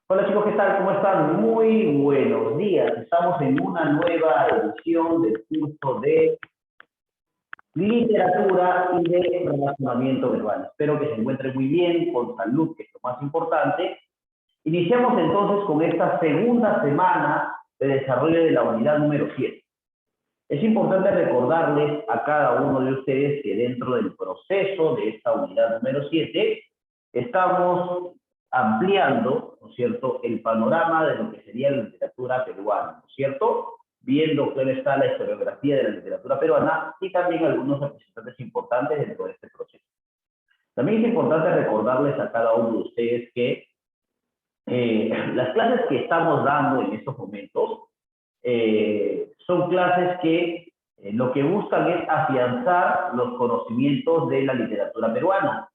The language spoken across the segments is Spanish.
Hola chicos, ¿qué tal? ¿Cómo están? Muy buenos días. Estamos en una nueva edición del curso de literatura y de relacionamiento verbal. Espero que se encuentren muy bien, con salud, que es lo más importante. Iniciamos entonces con esta segunda semana de desarrollo de la unidad número 7. Es importante recordarles a cada uno de ustedes que dentro del proceso de esta unidad número 7 estamos ampliando, ¿no es cierto?, el panorama de lo que sería la literatura peruana, ¿no es cierto?, viendo cuál está la historiografía de la literatura peruana y también algunos representantes importantes dentro de este proceso. También es importante recordarles a cada uno de ustedes que las clases que estamos dando en estos momentos son clases que lo que buscan es afianzar los conocimientos de la literatura peruana.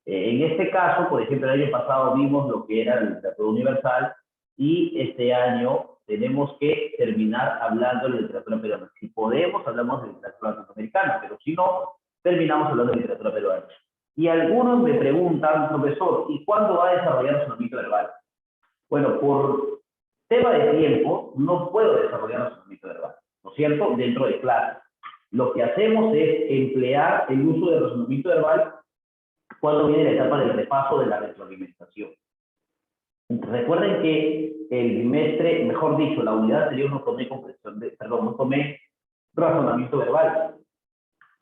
En este caso, por ejemplo, el año pasado vimos lo que era la literatura universal y este año tenemos que terminar hablando de la literatura peruana. Si podemos, hablamos de literatura latinoamericana, pero si no, terminamos hablando de literatura peruana. Y algunos me preguntan, profesor, ¿y cuándo va a desarrollar el razonamiento verbal? Bueno, por tema de tiempo, no puedo desarrollar razonamiento verbal, ¿no es cierto?, dentro de clases. Lo que hacemos es emplear el uso del razonamiento verbal cuando viene la etapa del repaso de la retroalimentación. Recuerden que el bimestre, mejor dicho, la unidad anterior no tomé no tomé razonamiento verbal.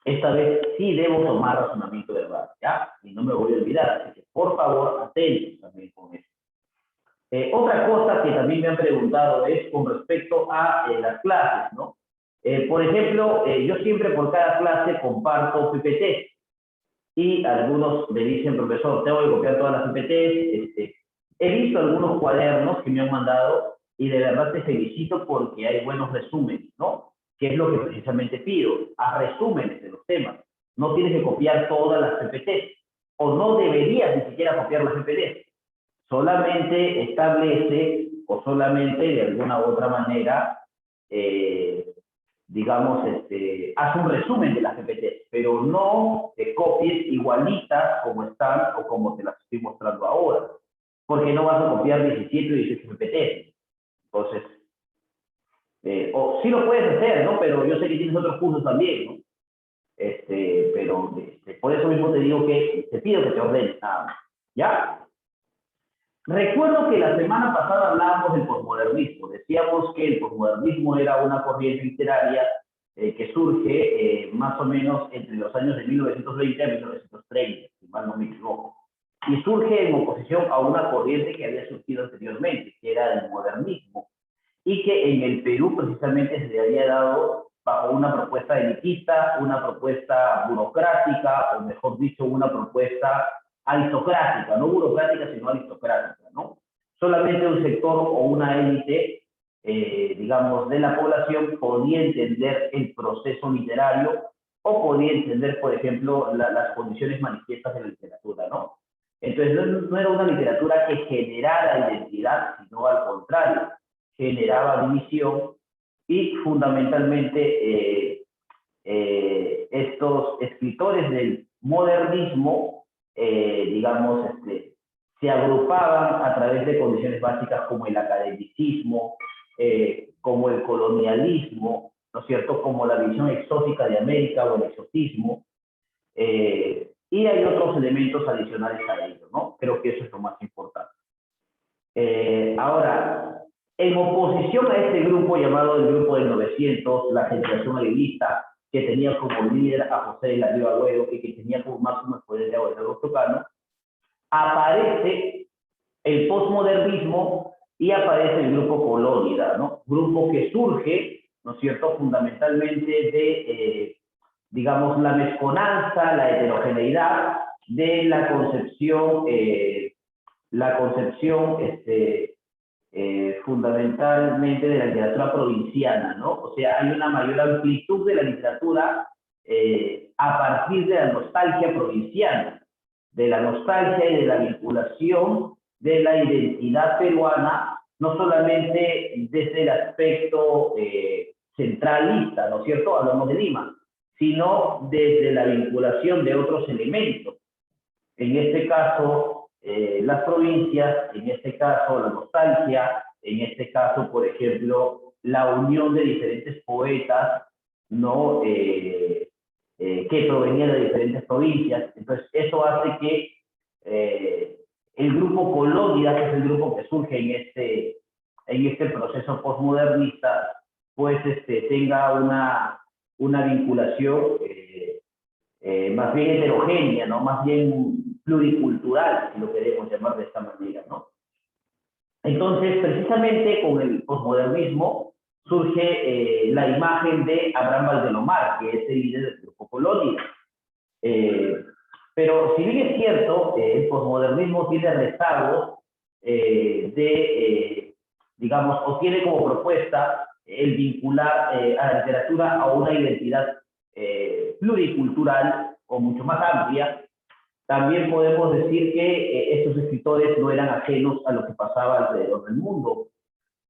Esta vez sí debo tomar razonamiento verbal, ¿ya? Y no me voy a olvidar, así que por favor, atentos también con eso. Otra cosa que también me han preguntado es con respecto a las clases, ¿no? Por ejemplo, yo siempre por cada clase comparto PPT y algunos me dicen, profesor, tengo que copiar todas las PPTs. He visto algunos cuadernos que me han mandado y de verdad te felicito porque hay buenos resúmenes, ¿no? Que es lo que precisamente pido, a resúmenes de los temas. No tienes que copiar todas las PPTs o no deberías ni siquiera copiar las PPTs. Solamente establece o solamente de alguna u otra manera, digamos, hace un resumen de las PPTs, pero no te copies igualitas como están o como te las estoy mostrando ahora, porque no vas a copiar 17 o 18 PPTs. Entonces, o sí lo puedes hacer, ¿no? Pero yo sé que tienes otros cursos también, ¿no? Pero por eso mismo te digo que te pido que te ordenes nada más, ¿ya? Recuerdo que la semana pasada hablábamos del posmodernismo. Decíamos que el posmodernismo era una corriente literaria que surge más o menos entre los años de 1920 a 1930, si mal no me equivoco. Y surge en oposición a una corriente que había surgido anteriormente, que era el modernismo, y que en el Perú precisamente se le había dado bajo una propuesta elitista, una propuesta burocrática, o mejor dicho, una propuesta aristocrática, no burocrática, sino aristocrática, ¿no? Solamente un sector o una élite, digamos, de la población podía entender el proceso literario o podía entender, por ejemplo, las condiciones manifiestas de la literatura, ¿no? Entonces, no era una literatura que generara identidad, sino al contrario, generaba división y fundamentalmente estos escritores del modernismo, digamos, se agrupaban a través de condiciones básicas como el academicismo, como el colonialismo, ¿no es cierto?, como la visión exótica de América o el exotismo, y hay otros elementos adicionales a ello, ¿no? Creo que eso es lo más importante. Ahora, en oposición a este grupo llamado el Grupo del 900, la generación alienista, que tenía como líder a José de la Riva Agüero y que tenía como máximo exponente a Gonzalo Tocano, aparece el posmodernismo y aparece el Grupo Colónida, ¿no? Grupo que surge, ¿no es cierto?, fundamentalmente de, digamos, la mezconanza, la heterogeneidad de la concepción fundamentalmente de la literatura provinciana, ¿no? O sea, hay una mayor amplitud de la literatura a partir de la nostalgia provinciana, de la nostalgia y de la vinculación de la identidad peruana, no solamente desde el aspecto centralista, ¿no es cierto?, hablamos de Lima, sino desde la vinculación de otros elementos. En este caso, las provincias, en este caso la nostalgia, en este caso, por ejemplo, la unión de diferentes poetas, ¿no? Que provenían de diferentes provincias. Entonces, eso hace que el grupo Colónida, que es el grupo que surge en este proceso postmodernista, pues tenga una vinculación más bien heterogénea, ¿no? Más bien pluricultural, si lo queremos llamar de esta manera, ¿no? Entonces, precisamente con el posmodernismo surge la imagen de Abraham Valdelomar, que es el líder del grupo Colónida. Pero si bien es cierto, el posmodernismo tiene rezagos digamos, o tiene como propuesta el vincular a la literatura a una identidad pluricultural o mucho más amplia. También podemos decir que estos escritores no eran ajenos a lo que pasaba alrededor del mundo.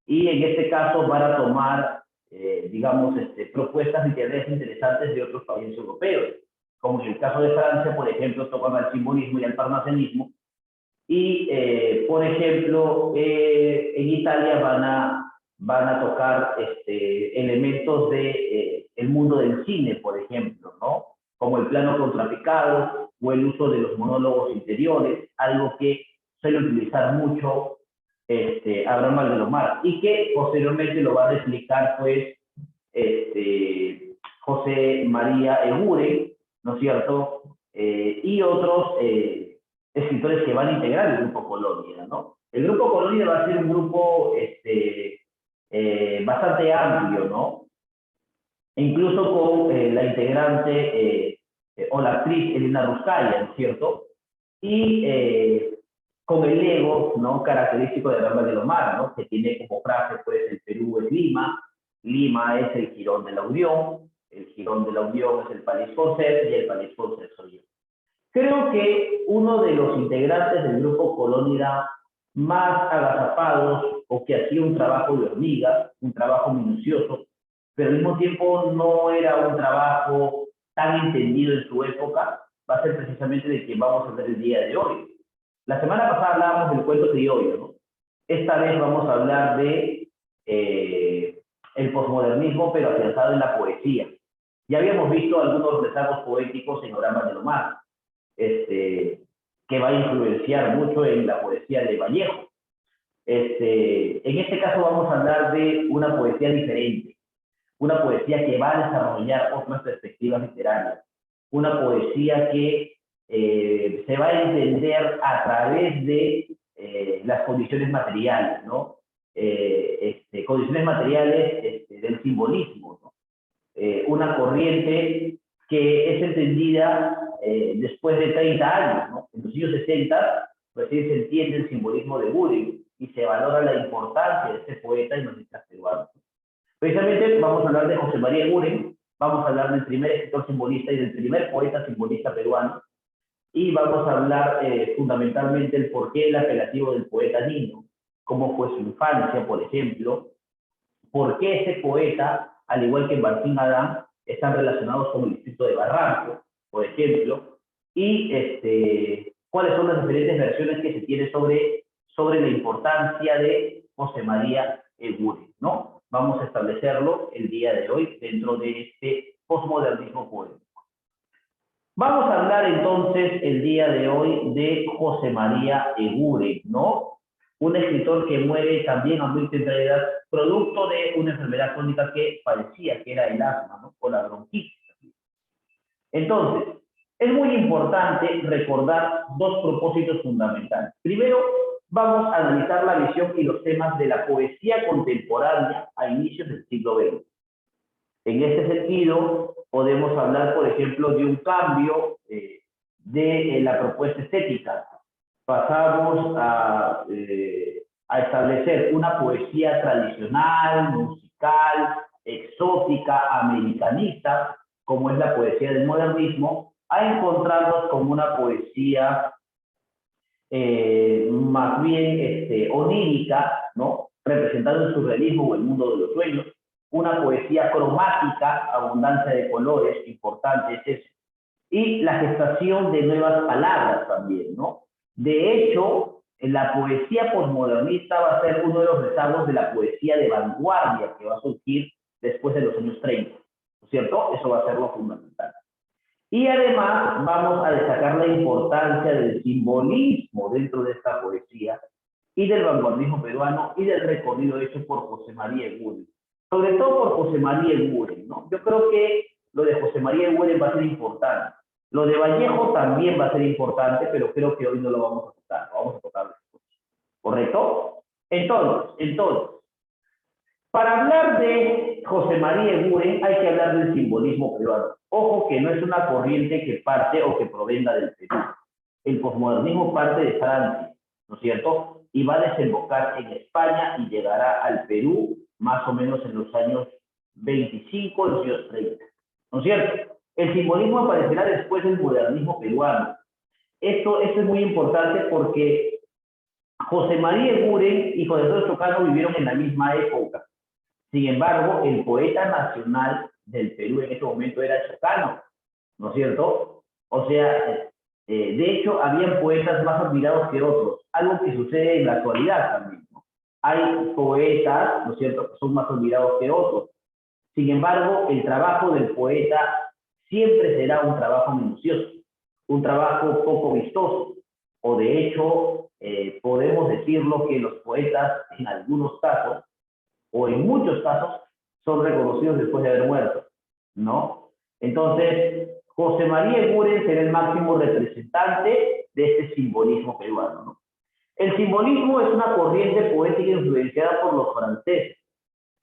Y en este caso van a tomar, digamos, propuestas literarias interesantes de otros países europeos, como en el caso de Francia, por ejemplo, tocan al simbolismo y al parnasianismo, y, por ejemplo, en Italia van a tocar elementos de el mundo del cine, por ejemplo, ¿no? Como el plano contrapicado o el uso de los monólogos interiores, algo que suele utilizar mucho Abraham Valdelomar, y que posteriormente lo va a replicar, pues, José María Eguren, ¿no es cierto? Y otros escritores que van a integrar el grupo Colónida, ¿no? El grupo Colónida va a ser un grupo bastante amplio, ¿no? Incluso con la integrante o la actriz Elena Ruscaya, ¿no es cierto? Y con el ego, ¿no? Característico de Abraham Valdelomar, ¿no? Que tiene como frase, pues, el Perú es Lima, Lima es el jirón de la Unión, el jirón de la Unión es el País Foncé y el País Foncé soy yo. Creo que uno de los integrantes del grupo Colónida más agazapados o que hacía un trabajo de hormiga, un trabajo minucioso, pero al mismo tiempo no era un trabajo tan entendido en su época, va a ser precisamente de quien vamos a hablar el día de hoy. La semana pasada hablábamos del cuento criollo, ¿no? Esta vez vamos a hablar de el posmodernismo, pero afianzado en la poesía. Ya habíamos visto algunos rezagos poéticos en Abraham Valdelomar, que va a influenciar mucho en la poesía de Vallejo. En este caso vamos a hablar de una poesía diferente, una poesía que va a desarrollar otras perspectivas literarias, una poesía que se va a entender a través de las condiciones materiales, ¿no? Condiciones materiales del simbolismo, ¿no? Una corriente que es entendida después de 30 años, ¿no? En los años 60 recién se entiende el simbolismo de Guren y se valora la importancia de este poeta en los letras peruanos. Precisamente vamos a hablar de José María Eguren, vamos a hablar del primer escritor simbolista y del primer poeta simbolista peruano, y vamos a hablar fundamentalmente el porqué del apelativo del poeta niño, cómo fue su infancia, por ejemplo, por qué ese poeta, al igual que Martín Adán, están relacionados con el distrito de Barranco, por ejemplo, y cuáles son las diferentes versiones que se tienen sobre la importancia de José María Eguren, ¿no? Vamos a establecerlo el día de hoy dentro de este posmodernismo poético. Vamos a hablar entonces el día de hoy de José María Eguren, ¿no? Un escritor que muere también a muy temprana edad, producto de una enfermedad crónica que padecía, que era el asma, ¿no? O la bronquitis. Entonces, es muy importante recordar dos propósitos fundamentales. Primero, vamos a analizar la visión y los temas de la poesía contemporánea a inicios del siglo XX. En este sentido, podemos hablar, por ejemplo, de un cambio de la propuesta estética. Pasamos a establecer una poesía tradicional, musical, exótica, americanista, como es la poesía del modernismo, a encontrarnos con una poesía más bien onírica, ¿no? Representando el surrealismo o el mundo de los sueños, una poesía cromática, abundancia de colores, importante es eso, y la gestación de nuevas palabras también, ¿no? De hecho, la poesía posmodernista va a ser uno de los rezagos de la poesía de vanguardia que va a surgir después de los años 30, ¿no es cierto? Eso va a ser lo fundamental. Y además vamos a destacar la importancia del simbolismo dentro de esta poesía y del vanguardismo peruano y del recorrido hecho por José María Eguren. Sobre todo por José María Eguren, ¿no? Yo creo que lo de José María Eguren va a ser importante. Lo de Vallejo también va a ser importante, pero creo que hoy no lo vamos a tocar, lo vamos a tocar después. ¿Correcto? Entonces, para hablar de José María Eguren hay que hablar del simbolismo peruano. Ojo que no es una corriente que parte o que provenga del Perú. El posmodernismo parte de Francia, ¿no es cierto? Y va a desembocar en España y llegará al Perú más o menos en los años 25, los años 30, ¿no es cierto? El simbolismo aparecerá después del modernismo peruano. Esto es muy importante porque José María Eguren y José Antonio Chocano vivieron en la misma época. Sin embargo, el poeta nacional del Perú en ese momento era Chocano, ¿no es cierto? O sea, de hecho, habían poetas más admirados que otros, algo que sucede en la actualidad también, ¿no? Hay poetas, ¿no es cierto?, que son más admirados que otros. Sin embargo, el trabajo del poeta siempre será un trabajo minucioso, un trabajo poco vistoso, o de hecho, podemos decirlo que los poetas, en algunos casos, o en muchos casos, son reconocidos después de haber muerto, ¿no? Entonces, José María Eguren será el máximo representante de este simbolismo peruano, ¿no? El simbolismo es una corriente poética influenciada por los franceses.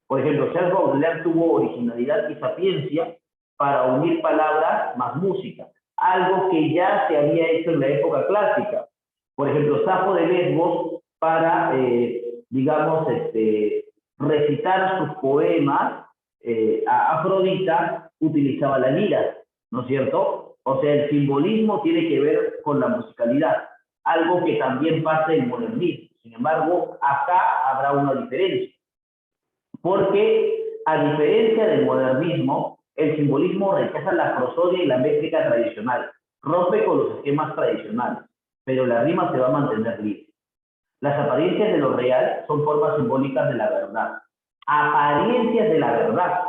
Por ejemplo, Charles Baudelaire tuvo originalidad y sapiencia para unir palabras más música, algo que ya se había hecho en la época clásica. Por ejemplo, Safo de Lesbos para, digamos, recitar sus poemas a Afrodita utilizaba la lira, ¿no es cierto? O sea, el simbolismo tiene que ver con la musicalidad, algo que también pasa en el modernismo. Sin embargo, acá habrá una diferencia, porque a diferencia del modernismo, el simbolismo rechaza la prosodia y la métrica tradicional, rompe con los esquemas tradicionales, pero la rima se va a mantener libre. Las apariencias de lo real son formas simbólicas de la verdad. Apariencias de la verdad.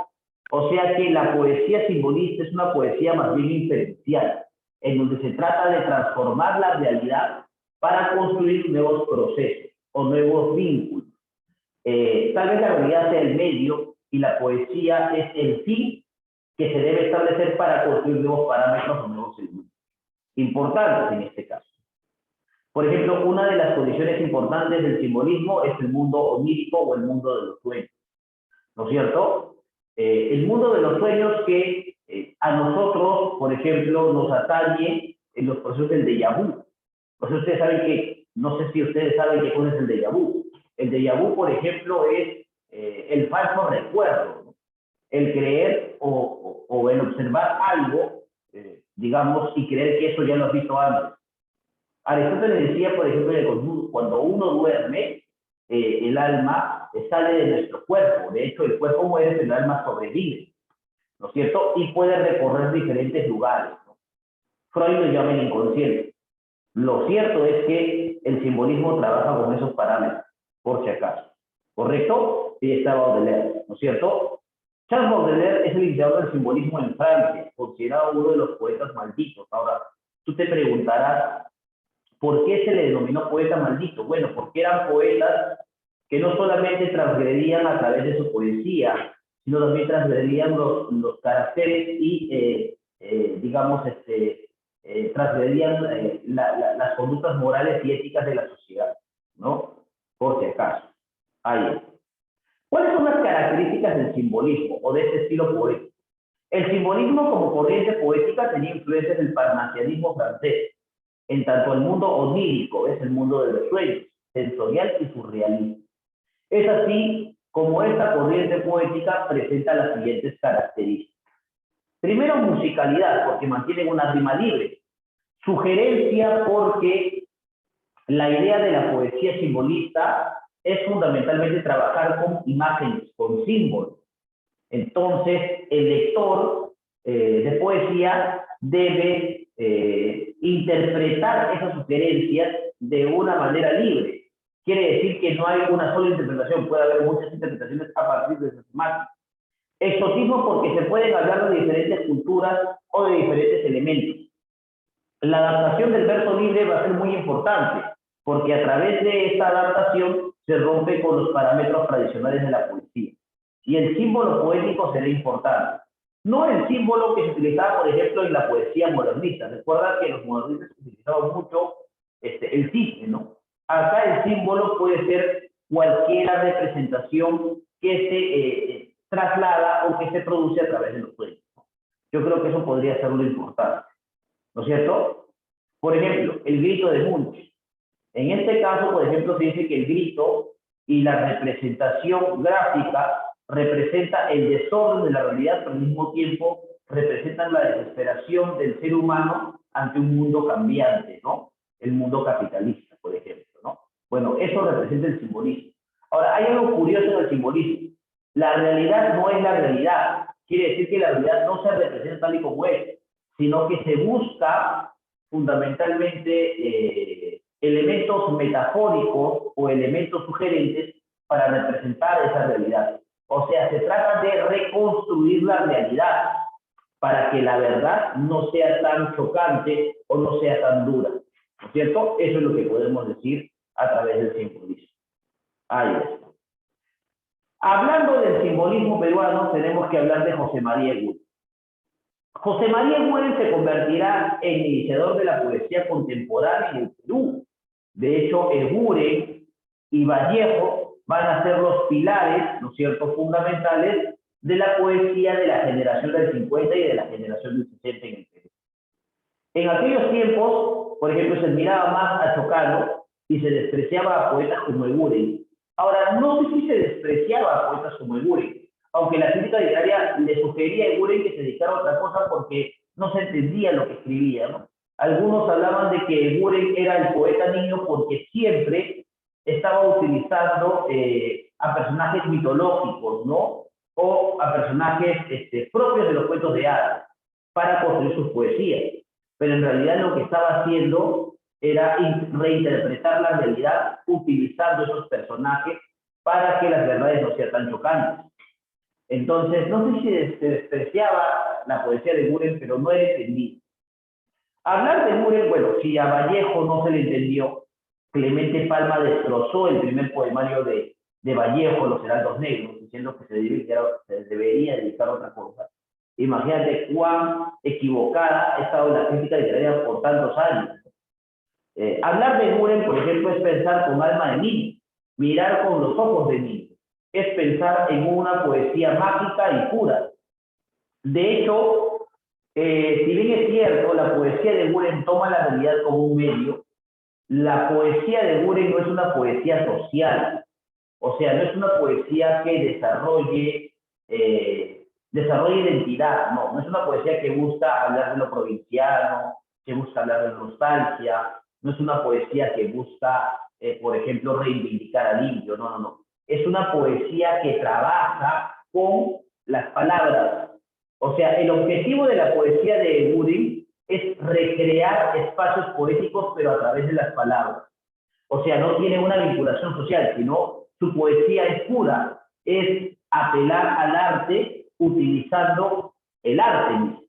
O sea que la poesía simbolista es una poesía más bien inferencial, en donde se trata de transformar la realidad para construir nuevos procesos o nuevos vínculos. Tal vez la realidad sea el medio y la poesía es el fin que se debe establecer para construir nuevos parámetros o nuevos elementos. Importantes en este caso. Por ejemplo, una de las condiciones importantes del simbolismo es el mundo onírico o el mundo de los sueños, ¿no es cierto? El mundo de los sueños que a nosotros, por ejemplo, nos atañe en los procesos del déjà vu. Pues ustedes saben que, no sé si ustedes saben qué cosa es el déjà vu. El déjà vu, por ejemplo, es el falso recuerdo, ¿no? El creer o el observar algo, digamos, y creer que eso ya lo has visto antes. Aristóteles decía, por ejemplo, que cuando uno duerme, el alma sale de nuestro cuerpo. De hecho, el cuerpo muere, pero el alma sobrevive, ¿no es cierto? Y puede recorrer diferentes lugares, ¿no? Freud lo llama el inconsciente. Lo cierto es que el simbolismo trabaja con esos parámetros, por si acaso. ¿Correcto? Y está Baudelaire, ¿no es cierto? Charles Baudelaire es el iniciador del simbolismo en Francia, considerado uno de los poetas malditos. Ahora, tú te preguntarás, ¿por qué se le denominó poeta maldito? Bueno, porque eran poetas que no solamente transgredían a través de su poesía, sino también transgredían los caracteres y, digamos, transgredían las conductas morales y éticas de la sociedad, ¿no? Por si acaso. Ahí es. ¿Cuáles son las características del simbolismo o de este estilo poético? El simbolismo como corriente poética tenía influencias del parnasianismo francés, en tanto el mundo onírico es el mundo de los sueños, sensorial y surrealista. Es así como esta corriente poética presenta las siguientes características. Primero, musicalidad, porque mantienen una rima libre. Sugerencia, porque la idea de la poesía simbolista es fundamentalmente trabajar con imágenes, con símbolos. Entonces, el lector de poesía debe interpretar esas sugerencias de una manera libre. Quiere decir que no hay una sola interpretación, puede haber muchas interpretaciones a partir de esa temática. Exotismo porque se pueden hablar de diferentes culturas o de diferentes elementos. La adaptación del verso libre va a ser muy importante, porque a través de esta adaptación se rompe con los parámetros tradicionales de la poesía. Y el símbolo poético será importante. No el símbolo que se utilizaba, por ejemplo, en la poesía modernista. Recuerda que los modernistas utilizaban mucho el cisne, ¿no? Acá el símbolo puede ser cualquier representación que se traslada o que se produce a través de los sueños. Yo creo que eso podría ser lo importante, ¿no es cierto? Por ejemplo, el grito de Munch. En este caso, por ejemplo, se dice que el grito y la representación gráfica representa el desorden de la realidad, pero al mismo tiempo representan la desesperación del ser humano ante un mundo cambiante, ¿no? El mundo capitalista, por ejemplo, ¿no? Bueno, eso representa el simbolismo. Ahora, hay algo curioso en el simbolismo. La realidad no es la realidad. Quiere decir que la realidad no se representa tal y como es, sino que se busca fundamentalmente elementos metafóricos o elementos sugerentes para representar esa realidad. O sea, se trata de reconstruir la realidad para que la verdad no sea tan chocante o no sea tan dura, ¿no es cierto? Eso es lo que podemos decir a través del simbolismo. Ahí está. Hablando del simbolismo peruano, tenemos que hablar de José María Eguren. José María Eguren se convertirá en iniciador de la poesía contemporánea en el Perú. De hecho, Eguren y Vallejo van a ser los pilares, ¿no es cierto?, fundamentales de la poesía de la generación del 50 y de la generación del 60 en el Perú. En aquellos tiempos, por ejemplo, se admiraba más a Chocano y se despreciaba a poetas como Eguren. Ahora, no sé si se despreciaba a poetas como Eguren, aunque la crítica literaria le sugería a Eguren que se dedicara a otra cosa porque no se entendía lo que escribía, ¿no? Algunos hablaban de que Eguren era el poeta niño porque siempre estaba utilizando a personajes mitológicos, ¿no? O a personajes propios de los cuentos de hadas para construir sus poesías. Pero en realidad lo que estaba haciendo era reinterpretar la realidad utilizando esos personajes para que las verdades no sean tan chocantes. Entonces, no sé si se despreciaba la poesía de Eguren, pero no era entendido. Hablar de Eguren, bueno, si a Vallejo no se le entendió, Clemente Palma destrozó el primer poemario de Vallejo, Los Heraldos Negros, diciendo que se debería dedicar a otra cosa. Imagínate cuán equivocada ha estado la crítica literaria por tantos años. Hablar de Eguren, por ejemplo, es pensar con alma de niño, mirar con los ojos de niño, es pensar en una poesía mágica y pura. De hecho, si bien es cierto, la poesía de Eguren toma la realidad como un medio, la poesía de Eguren no es una poesía social, o sea, no es una poesía que desarrolle identidad, no es una poesía que busca hablar de lo provinciano, que busca hablar de nostalgia, no es una poesía que busca, por ejemplo, reivindicar al indio, no. Es una poesía que trabaja con las palabras. O sea, el objetivo de la poesía de Eguren es recrear espacios poéticos, pero a través de las palabras. O sea, no tiene una vinculación social, sino su poesía es pura, es apelar al arte utilizando el arte mismo,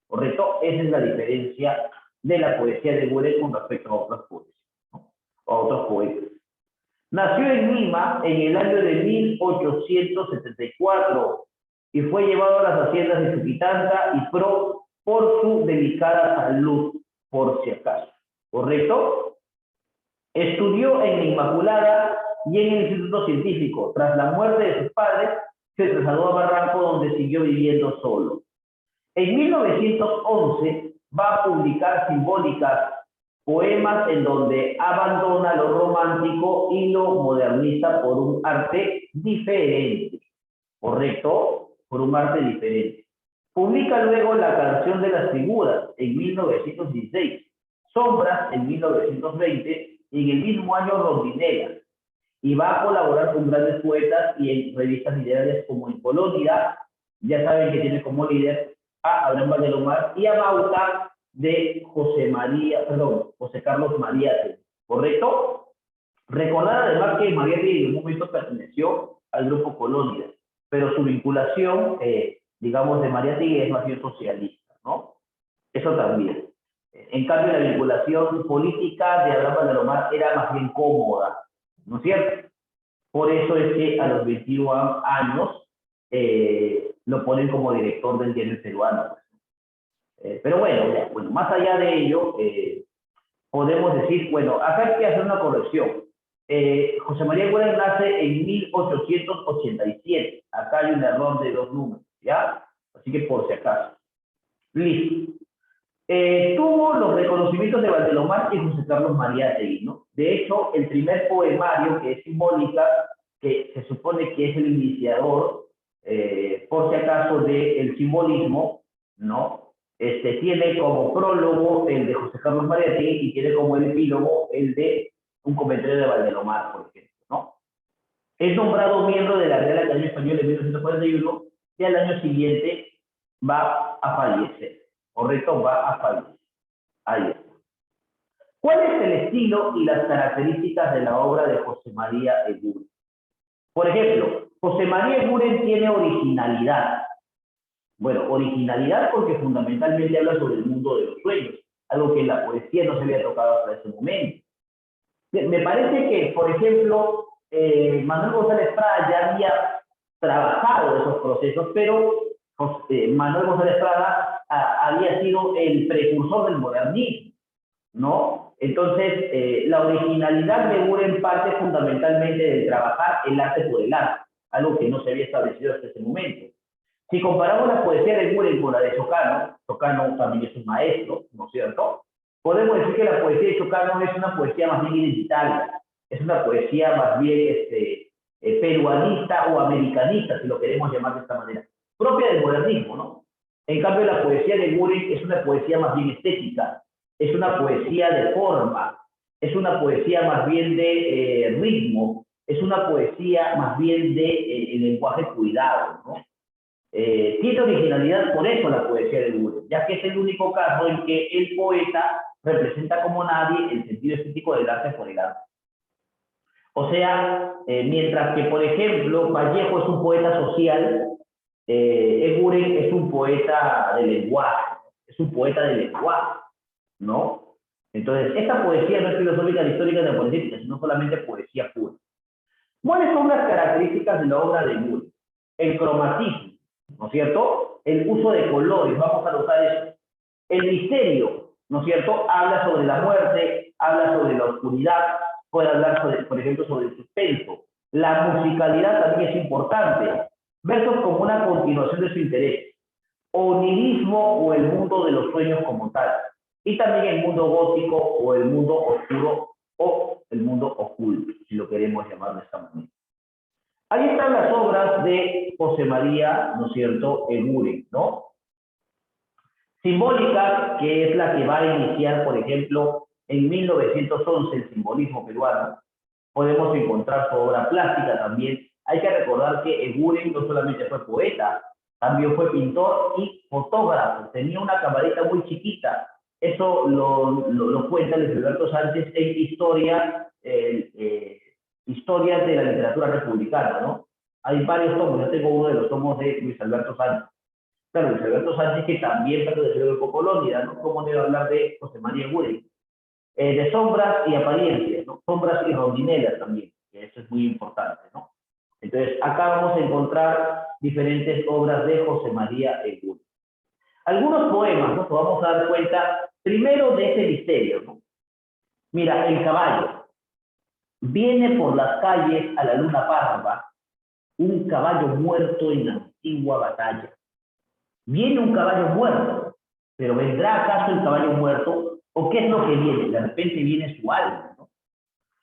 ¿correcto? Esa es la diferencia de la poesía de Eguren con respecto a otros poetas, ¿no? A otros poetas. Nació en Lima en el año de 1874 y fue llevado a las haciendas de Chuquitanta y Pro por su delicada salud, por si acaso, ¿correcto? Estudió en la Inmaculada y en el Instituto Científico. Tras la muerte de sus padres, se trasladó a Barranco, donde siguió viviendo solo. En 1911 va a publicar Simbólicas, poemas en donde abandona lo romántico y lo modernista por un arte diferente, ¿correcto? Por un arte diferente. Publica luego La canción de las figuras en 1916, Sombras en 1920 y en el mismo año Rondinela. Y va a colaborar con grandes poetas y en revistas literarias como En Colónida, ya saben que tiene como líder a Abraham Valdelomar y a Bauta de José Carlos Mariátegui, ¿correcto? Recordar además que Mariátegui en un momento perteneció al grupo Colónidas, pero su vinculación, digamos, de Mariátegui es más bien socialista, ¿no? Eso también. En cambio, la vinculación política de Abraham Valdemar era más bien cómoda, ¿no es cierto? Por eso es que a los 21 años lo ponen como director del diario peruano. Pero bueno, más allá de ello, podemos decir, bueno, acá hay que hacer una corrección. José María Eguren nace en 1887. Acá hay un error de 2 números, ¿ya? Así que por si acaso. Listo. Tuvo los reconocimientos de Valdelomar y José Carlos Mariátegui, ¿no? De hecho, el primer poemario, que es Simbólica, que se supone que es el iniciador, por si acaso, del simbolismo, ¿no? Tiene como prólogo el de José Carlos Mariátegui y tiene como epílogo el de un comentario de Valdelomar, por ejemplo, ¿no? Es nombrado miembro de la Real Academia Española en 1941 y al año siguiente va a fallecer. ¿Correcto? Va a fallecer. Ahí está. ¿Cuál es el estilo y las características de la obra de José María Eguren? Por ejemplo, José María Eguren tiene originalidad. Bueno, originalidad porque fundamentalmente habla sobre el mundo de los sueños, algo que en la poesía no se había tocado hasta ese momento. Me parece que, por ejemplo, Manuel González Prada ya había trabajado esos procesos, pero Manuel González Prada había sido el precursor del modernismo, ¿no? Entonces, la originalidad de Eguren parte fundamentalmente de trabajar el arte por el arte, algo que no se había establecido hasta ese momento. Si comparamos la poesía de Eguren con la de Chocano, Chocano también es un maestro, ¿no es cierto? Podemos decir que la poesía de Chocano es una poesía más bien identitaria, es una poesía más bien peruanista o americanista, si lo queremos llamar de esta manera, propia del modernismo, ¿no? En cambio, la poesía de Eguren es una poesía más bien estética, es una poesía de forma, es una poesía más bien de ritmo, es una poesía más bien de lenguaje cuidado, ¿no? Tiene originalidad por eso la poesía de Eguren, ya que es el único caso en que el poeta representa como nadie el sentido estético del arte por el arte. O sea, mientras que, por ejemplo, Vallejo es un poeta social, Eguren es un poeta de lenguaje, es un poeta de lenguaje, ¿no? Entonces, esta poesía no es filosófica, ni histórica, ni política, sino solamente poesía pura. ¿Cuáles son las características de la obra de Eguren? El cromatismo, ¿no es cierto? El uso de colores, vamos a notar eso. El misterio, ¿no es cierto? Habla sobre la muerte, habla sobre la oscuridad, puede hablar, sobre, por ejemplo, sobre el suspenso. La musicalidad también es importante. Versos como una continuación de su interés. Onirismo o el mundo de los sueños como tal. Y también el mundo gótico o el mundo oscuro o el mundo oculto, si lo queremos llamar de esta manera. Ahí están las obras de José María, ¿no es cierto?, Eguren, ¿no? Simbólica, que es la que va a iniciar, por ejemplo, en 1911 el simbolismo peruano. Podemos encontrar su obra plástica también. Hay que recordar que Eguren no solamente fue poeta, también fue pintor y fotógrafo. Tenía una camarita muy chiquita. Eso lo cuenta Luis Alberto Sánchez en Historias de la literatura republicana, ¿no? Hay varios tomos. Yo tengo uno de los tomos de Luis Alberto Sánchez. Claro, Luis Alberto Sánchez, que también perteneció al grupo Colónidas, ¿no? ¿Cómo debe hablar de José María Eguren? De sombras y apariencias, ¿no? Sombras y rondinelas también, que eso es muy importante, ¿no? Entonces, acá vamos a encontrar diferentes obras de José María Eguren. Algunos poemas, ¿no? Nos vamos a dar cuenta, primero de ese misterio, ¿no? Mira, el caballo. Viene por las calles a la luna parva, un caballo muerto en la antigua batalla. Viene un caballo muerto, pero ¿vendrá acaso el caballo muerto? ¿O qué es lo que viene? De repente viene su alma, ¿no?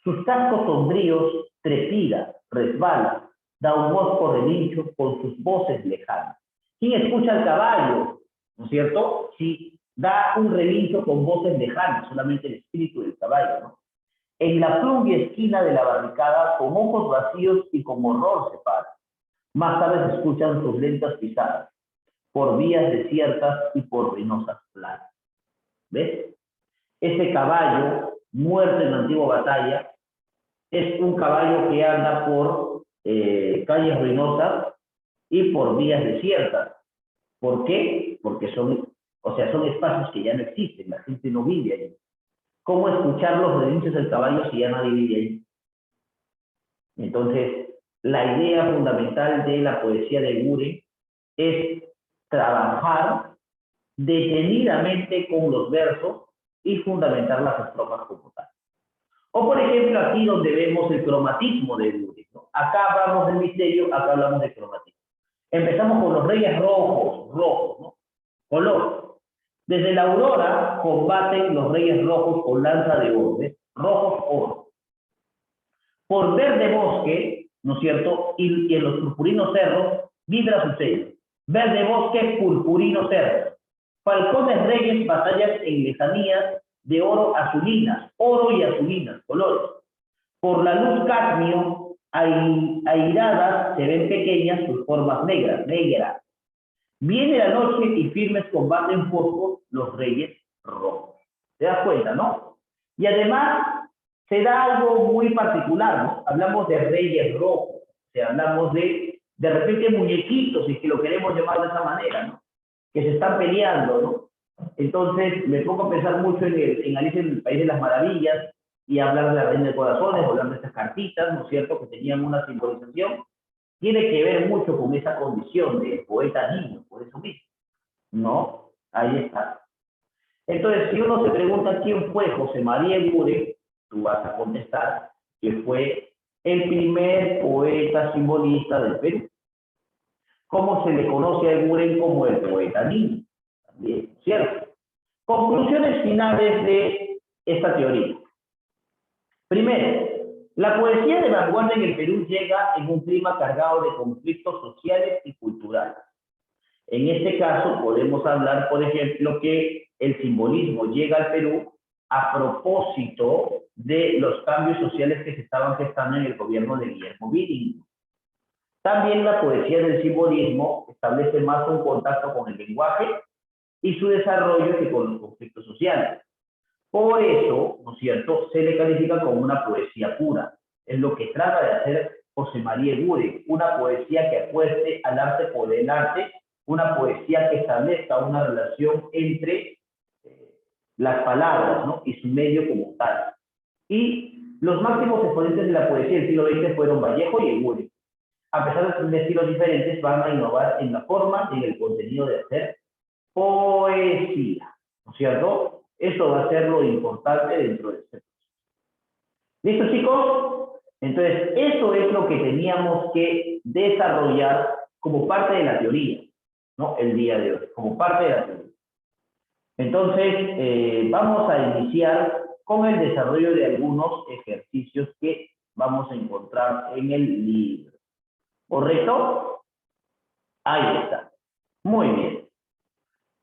Sus cascos sombríos trepida, resbala, da un mosco relincho con sus voces lejanas. ¿Quién escucha al caballo? ¿No es cierto? Sí, da un relincho con voces lejanas, solamente el espíritu del caballo, ¿no? En la plumbia esquina de la barricada, con ojos vacíos y con horror se para. Más tarde se escuchan sus lentas pisadas, por vías desiertas y por ruinosas planas. ¿Ves? Ese caballo muerto en la antigua batalla, es un caballo que anda por calles ruinosas y por vías desiertas. ¿Por qué? Porque son espacios que ya no existen, la gente no vive ahí. ¿Cómo escuchar los relinchos del caballo si ya nadie vive ahí? Entonces, la idea fundamental de la poesía de Guren es trabajar detenidamente con los versos y fundamentar las estrofas como tal. O por ejemplo, aquí donde vemos el cromatismo de Guren, ¿no? Acá hablamos del misterio, acá hablamos del cromatismo. Empezamos con los reyes rojos, ¿no? Color. Desde la aurora combaten los reyes rojos con lanza de orbe, rojos oro. Por verde bosque, ¿no es cierto? Y en los purpurinos cerros vibra su sello. Verde bosque, purpurino cerro. Falcones reyes batallan en lejanías de oro azulinas, oro y azulinas, colores. Por la luz cadmio, airadas se ven pequeñas sus formas negras. Viene la noche y firmes combaten fosfos los reyes rojos. ¿Te das cuenta, no? Y además se da algo muy particular, ¿no? Hablamos de reyes rojos, o sea, hablamos de repente muñequitos, si es que lo queremos llamar de esa manera, ¿no? Que se están peleando, ¿no? Entonces me pongo a pensar mucho en Alicia en el País de las Maravillas y hablar de la Reina de Corazones, hablar de estas cartitas, ¿no es cierto?, que tenían una simbolización. Tiene que ver mucho con esa condición de poeta niño, por eso mismo, ¿no? Ahí está. Entonces, si uno se pregunta quién fue José María Guren, tú vas a contestar que fue el primer poeta simbolista del Perú. ¿Cómo se le conoce a Guren como el poeta niño? También, ¿cierto? Conclusiones finales de esta teoría. Primero, la poesía de vanguardia en el Perú llega en un clima cargado de conflictos sociales y culturales. En este caso, podemos hablar, por ejemplo, que el simbolismo llega al Perú a propósito de los cambios sociales que se estaban gestando en el gobierno de Guillermo Billingham. También la poesía del simbolismo establece más un contacto con el lenguaje y su desarrollo que con los conflictos sociales. Por eso, ¿no es cierto?, se le califica como una poesía pura. Es lo que trata de hacer José María Guren, una poesía que apueste al arte por el arte, una poesía que establezca una relación entre las palabras, ¿no?, y su medio como tal. Y los máximos exponentes de la poesía del siglo XX fueron Vallejo y Guren. A pesar de tener estilos diferentes, van a innovar en la forma y en el contenido de hacer poesía, ¿no es cierto? Eso va a ser lo importante dentro de este proceso. ¿Listo, chicos? Entonces, eso es lo que teníamos que desarrollar como parte de la teoría, ¿no? El día de hoy, como parte de la teoría. Entonces, vamos a iniciar con el desarrollo de algunos ejercicios que vamos a encontrar en el libro. ¿Correcto? Ahí está. Muy bien.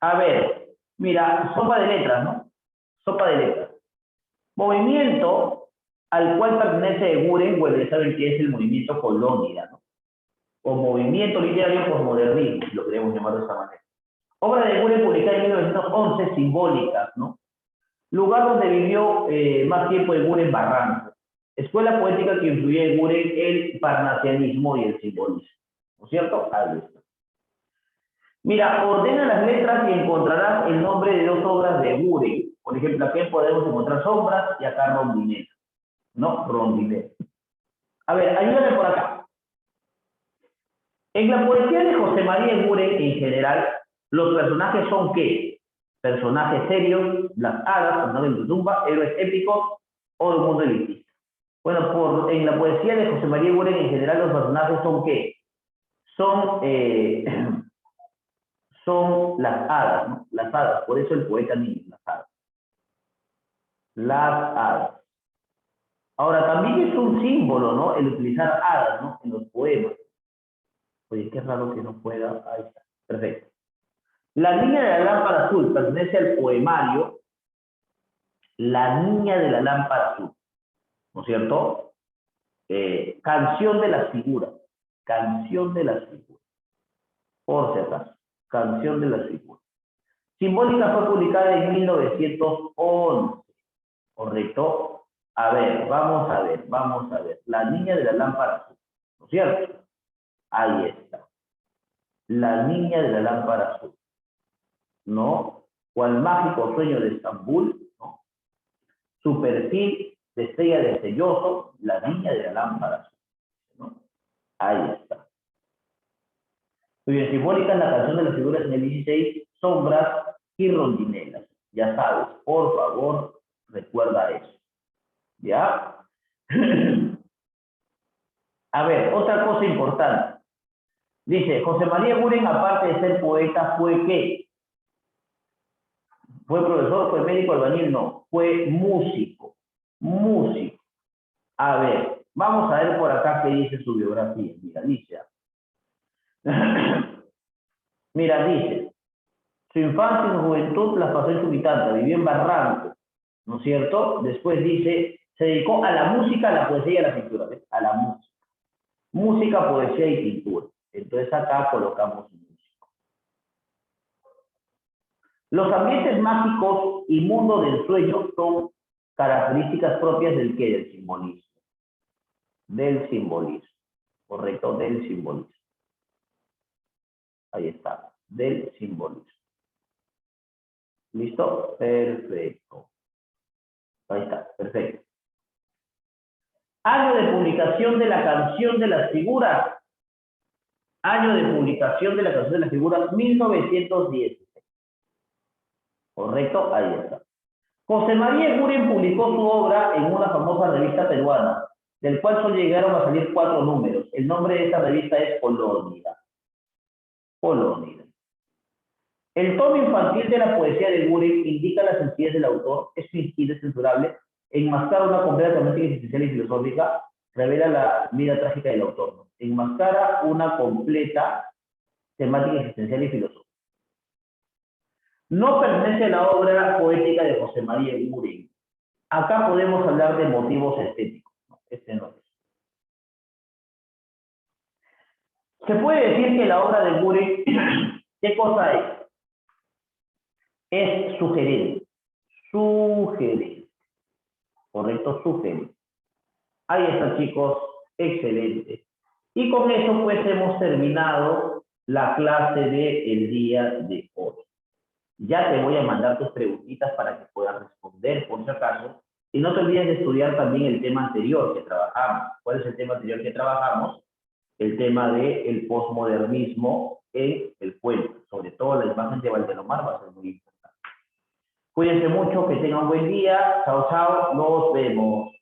A ver, mira, sopa de letras, ¿no? Sopa de letras. Movimiento al cual pertenece Guren, bueno, ya saben que es el movimiento colónida, ¿no? O movimiento literario posmodernismo, si lo queremos llamar de esta manera. Obra de Guren publicada en 1911, Simbólicas, ¿no? Lugar donde vivió más tiempo el Guren Barranco. Escuela poética que influyó en Guren el parnasianismo y el simbolismo, ¿no es cierto? Ahí está. Mira, ordena las letras y encontrarás el nombre de dos obras de Guren. Por ejemplo, aquí podemos encontrar Sombras y acá Rondineta, ¿no? Rondineta. A ver, ayúdame por acá. En la poesía de José María Guren, en general, los personajes son ¿qué? Personajes serios, las hadas, personajes de tumba, héroes épicos o del mundo elitista. Bueno, en la poesía de José María Guren, en general, los personajes son ¿qué? Son las hadas, ¿no? Las hadas, por eso el poeta niño, las hadas. Las hadas. Ahora, también es un símbolo, ¿no? El utilizar hadas, ¿no? En los poemas. Oye, qué raro que no pueda. Ahí está. Perfecto. La niña de la lámpara azul pertenece al poemario La niña de la lámpara azul, ¿no es cierto? Canción de las figuras. Canción de las figuras. Por si acaso. Canción de las figuras. Simbólica fue publicada en 1911. ¿correcto? A ver, vamos a ver, vamos a ver. La niña de la lámpara azul, ¿no es cierto? Ahí está. La niña de la lámpara azul, ¿no? O el mágico sueño de Estambul, ¿no? Su perfil de estrella destelloso, la niña de la lámpara azul, ¿no? Ahí está. Muy bien, simbólica es la canción de las figuras en el 16, sombras y rondinelas. Ya sabes, por favor, recuerda eso. ¿Ya? A ver, otra cosa importante. Dice, José María Buren, aparte de ser poeta, ¿fue qué? ¿Fue profesor, fue médico, albañil? No, fue músico. Músico. A ver, vamos a ver por acá qué dice su biografía. Mira, dice. Mira, dice, su infancia y su juventud las pasó en Chuquitanta, vivió en Barranco, ¿no es cierto? Después dice, se dedicó a la música, a la poesía y a la pintura, ¿ves? A la música. Música, poesía y pintura. Entonces acá colocamos músico. Los ambientes mágicos y mundo del sueño son características propias del ¿qué? Del simbolismo. Del simbolismo. Correcto, del simbolismo. Ahí está, del simbolismo. ¿Listo? Perfecto. Ahí está, perfecto. Año de publicación de la canción de las figuras. Año de publicación de la canción de las figuras, 1916. ¿Correcto? Ahí está. José María Eguren publicó su obra en una famosa revista peruana, del cual solo llegaron a salir 4 números. El nombre de esta revista es Colónida. Colónida. El tono infantil de la poesía de Eguren indica la sencillez del autor, es fingida, es censurable, enmascara una completa temática existencial y filosófica, revela la vida trágica del autor, ¿no? Enmascara una completa temática existencial y filosófica. No pertenece a la obra poética de José María Eguren. Acá podemos hablar de motivos estéticos, ¿no? Este no es. Se puede decir que la obra de Eguren, ¿qué cosa es? Es sugerente. Sugerente. Correcto, sugerente. Ahí está, chicos. Excelente. Y con eso, pues, hemos terminado la clase del día de hoy. Ya te voy a mandar tus preguntitas para que puedas responder, por si acaso. Y no te olvides de estudiar también el tema anterior que trabajamos. ¿Cuál es el tema anterior que trabajamos? El tema del posmodernismo en el cuento. Sobre todo la imagen de Valdelomar va a ser muy importante. Cuídense mucho, que tengan un buen día. Chao, chao. Nos vemos.